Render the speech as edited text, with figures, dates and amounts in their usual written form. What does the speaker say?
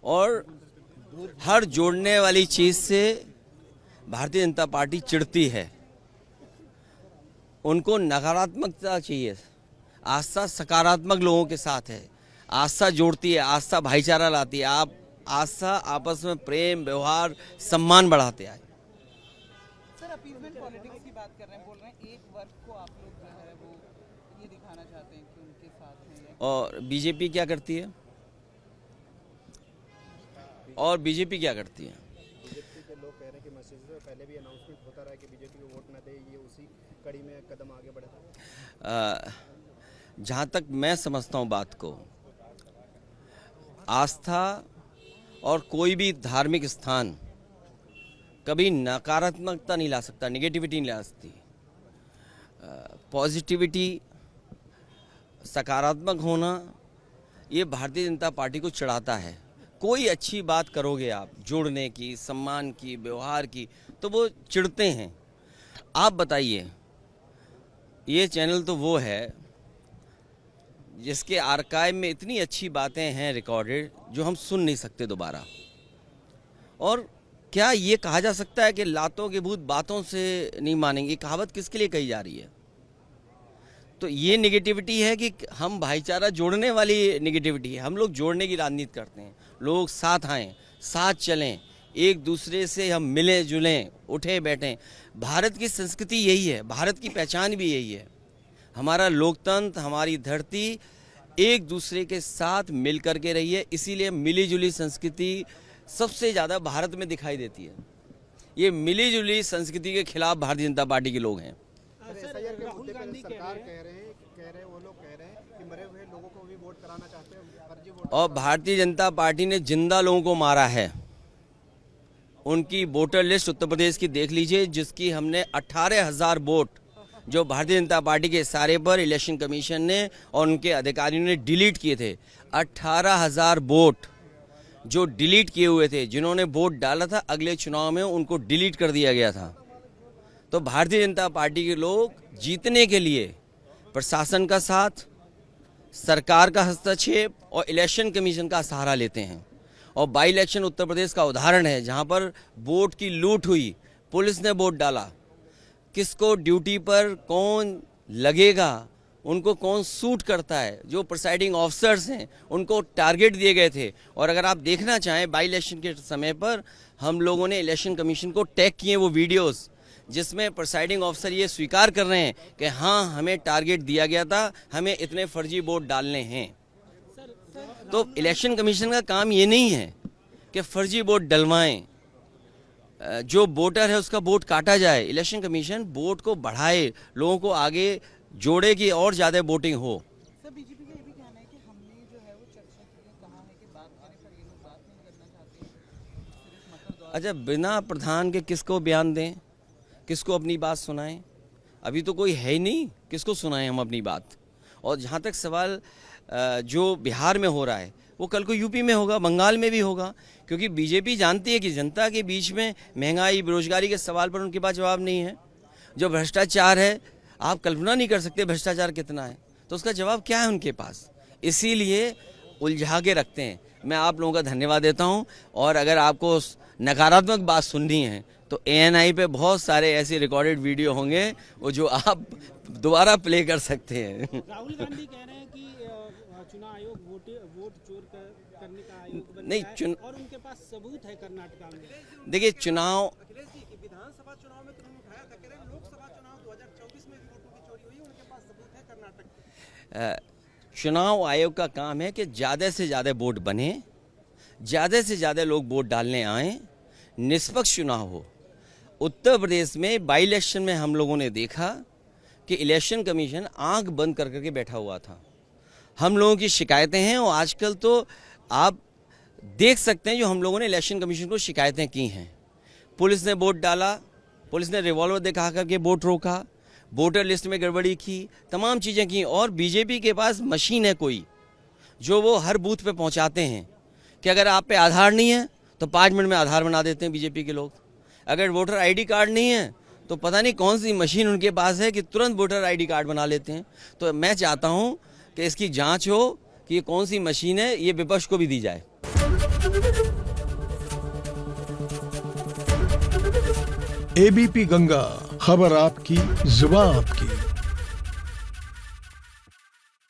और हर जोड़ने वाली चीज़ से भारतीय जनता पार्टी चिढ़ती है। उनको नकारात्मकता चाहिए, आस्था सकारात्मक लोगों के साथ है। आस्था जोड़ती है, आस्था भाईचारा लाती है। आप आस्था आपस में प्रेम, व्यवहार, सम्मान बढ़ाते आए। सर, अपीजमेंट पॉलिटिक्स की बात कर रहे हैं, बोल रहे हैं एक वर्ग को आप लोग जो है वो ये दिखाना चाहते हैं कि उनके साथ हैं। और बीजेपी क्या करती है? और बीजेपी क्या करती है? बीजेपी के लोग कह रहे हैं कि मैसेज से पहले भी अनाउंसमेंट होता रहा है कि बीजेपी को वोट न दे, ये उसी कड़ी में कदम आगे बढ़ा। जहाँ तक मैं समझता हूँ बात को, आस्था और कोई भी धार्मिक स्थान कभी नकारात्मकता नहीं ला सकता, नेगेटिविटी नहीं ला सकती। पॉजिटिविटी, सकारात्मक होना, ये भारतीय जनता पार्टी को चढ़ाता है। कोई अच्छी बात करोगे आप, जोड़ने की, सम्मान की, व्यवहार की, तो वो चिढ़ते हैं। आप बताइए, ये चैनल तो वो है जिसके आर्काइव में इतनी अच्छी बातें हैं रिकॉर्डेड, जो हम सुन नहीं सकते दोबारा। और क्या ये कहा जा सकता है कि लातों के भूत बातों से नहीं मानेंगे? ये कहावत किसके लिए कही जा रही है? तो ये नेगेटिविटी है कि हम भाईचारा जोड़ने वाली नेगेटिविटी है। हम लोग जोड़ने की राजनीति करते हैं, लोग साथ आएँ, साथ चलें, एक दूसरे से हम मिलें जुलें, उठे बैठें। भारत की संस्कृति यही है, भारत की पहचान भी यही है। हमारा लोकतंत्र, हमारी धरती एक दूसरे के साथ मिल करके रही है, इसीलिए मिली जुली संस्कृति सबसे ज़्यादा भारत में दिखाई देती है। ये मिली जुली संस्कृति के खिलाफ भारतीय जनता पार्टी के लोग हैं। राहुल गांधी सरकार कह रहे हैं वो लोग कह रहे हैं कि मरे हुए लोगों को भी वोट कराना चाहते हैं, फर्जी वोट। और भारतीय जनता पार्टी ने जिंदा लोगों को मारा है। उनकी वोटर लिस्ट उत्तर प्रदेश की देख लीजिए, जिसकी हमने 18,000 वोट जो भारतीय जनता पार्टी के इशारे पर इलेक्शन कमीशन ने और उनके अधिकारियों ने डिलीट किए थे। 18,000 वोट जो डिलीट किए हुए थे, जिन्होंने वोट डाला था अगले चुनाव में, उनको डिलीट कर दिया गया था। तो भारतीय जनता पार्टी के लोग जीतने के लिए प्रशासन का साथ, सरकार का हस्तक्षेप और इलेक्शन कमीशन का सहारा लेते हैं। और बाई इलेक्शन उत्तर प्रदेश का उदाहरण है, जहां पर वोट की लूट हुई, पुलिस ने वोट डाला, किसको ड्यूटी पर कौन लगेगा, उनको कौन सूट करता है, जो प्रिसाइडिंग ऑफिसर्स हैं उनको टारगेट दिए गए थे। और अगर आप देखना चाहें, बाई इलेक्शन के समय पर हम लोगों ने इलेक्शन कमीशन को टैग किए वो वीडियोस, जिसमें प्रिसाइडिंग ऑफिसर ये स्वीकार कर रहे हैं कि हाँ, हमें टारगेट दिया गया था, हमें इतने फर्जी वोट डालने हैं। तो इलेक्शन कमीशन का काम ये नहीं है कि फर्जी वोट डलवाएं, जो वोटर है उसका वोट काटा जाए। इलेक्शन कमीशन वोट को बढ़ाए, लोगों को आगे जोड़े कि और ज़्यादा वोटिंग हो। सर, बीजेपी का ये भी कहना है कि हमने जो है वो चर्चा की है, कहा है कि बात करें, पर ये लोग बात नहीं करना चाहते हैं, सिर्फ मकर दौरा। अच्छा, बिना प्रधान के किसको बयान दें, किसको अपनी बात सुनाएं? अभी तो कोई है ही नहीं, किसको सुनाएं हम अपनी बात? और जहाँ तक सवाल जो बिहार में हो रहा है, वो कल को यूपी में होगा, बंगाल में भी होगा, क्योंकि बीजेपी जानती है कि जनता के बीच में महंगाई, बेरोजगारी के सवाल पर उनके पास जवाब नहीं है। जो भ्रष्टाचार है, आप कल्पना नहीं कर सकते भ्रष्टाचार कितना है, तो उसका जवाब क्या है उनके पास? इसीलिए उलझा के रखते हैं। मैं आप लोगों का धन्यवाद देता हूं। और अगर आपको नकारात्मक बात सुननी है तो ANI पे बहुत सारे ऐसे रिकॉर्डेड वीडियो होंगे, वो जो आप दोबारा प्ले कर सकते हैं। राहुल गांधी कह रहे हैं कि चुनाव आयोग वोट चोर करने का आयोग बन नहीं, गया है और उनके पास सबूत है कर्नाटका में। देखिए, चुनाव विधानसभा चुनाव में तुमने उठाया था, कह रहे हैं लोकसभा चुनाव 2024 में भी वोटों की चोरी हुई, उनके पास सबूत है कर्नाटक। चुनाव आयोग का काम है कि ज़्यादा से ज़्यादा वोट बने, ज़्यादा से ज़्यादा लोग वोट डालने आएँ, निष्पक्ष चुनाव हो। उत्तर प्रदेश में बाई इलेक्शन में हम लोगों ने देखा कि इलेक्शन कमीशन आंख बंद कर करके बैठा हुआ था। हम लोगों की शिकायतें हैं, और आजकल तो आप देख सकते हैं जो हम लोगों ने इलेक्शन कमीशन को शिकायतें की हैं। पुलिस ने वोट डाला, पुलिस ने रिवॉल्वर दिखा करके वोट रोका, वोटर लिस्ट में गड़बड़ी की, तमाम चीज़ें की। और बीजेपी के पास मशीन है कोई, जो वो हर बूथ पे पहुंचाते हैं कि अगर आप पे आधार नहीं है तो 5 मिनट में आधार बना देते हैं बीजेपी के लोग। अगर वोटर ID कार्ड नहीं है तो पता नहीं कौन सी मशीन उनके पास है कि तुरंत वोटर ID कार्ड बना लेते हैं। तो मैं चाहता हूं कि इसकी जांच हो कि ये कौन सी मशीन है, ये विपक्ष को भी दी जाए। एबीपी गंगा, खबर आपकी, जुबान आपकी।